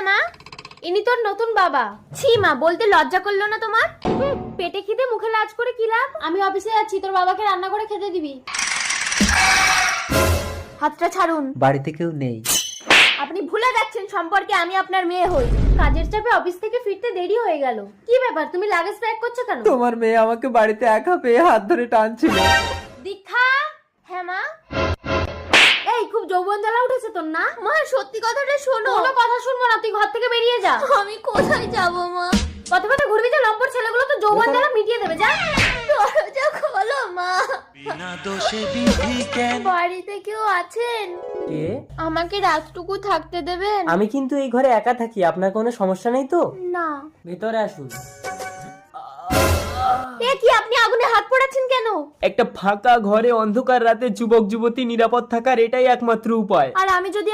মা? ইনি তোর নতুন বাবা। ছি মা, বলতে লজ্জা করলো না তোমার? পেটে খিদে মুখে লাজ করে কি লাভ? আমি অফিসে যাচ্ছি, তোর বাবাকে রান্না করে খেতে দিবি। হাতটা ছাড়ুন। বাড়িতে কেউ নেই। আপনি ভুলে যাচ্ছেন সম্পর্কে আমি আপনার মেয়ে হই। কাজের চাপে অফিস থেকে ফিরতে দেরি হয়ে গেল। কি ব্যাপার, তুমি লাগেজ প্যাক করছো কেন? তোমার মেয়ে আমাকে বাড়িতে একা পেয়ে হাত ধরে টানছিল। দীক্ষা। হ্যাঁ মা। এই খুব যৌবন জ্বালা উঠেছে তোর না? মা সত্যি কথাটা শোনো। কোনো কথা শুনবো না, তুই ঘর থেকে বেরিয়ে যা। আমি কোথায় যাব মা? কত কথা ঘুরবি যা, লম্পট ছেলেগুলো তো যৌবন জ্বালা মিটিয়ে দেবে। যা দরজা খোলো মা। বিনা দোষে বিধি কেন? বাড়িতে কেউ আছেন? কে? আমাকে রাতটুকু থাকতে দেবেন? আমি কিন্তু এই ঘরে একা থাকি, আপনার কোনো সমস্যা নেই তো? না। ভেতরে আসুন। এ কি, আপনি আগুনে হাত পোড়াচ্ছেন কেন? একটা ফাঁকা ঘরে অন্ধকার রাতে যুবক যুবতী নিরাপদ থাকার এটাই একমাত্র উপায়। আর আমি যদি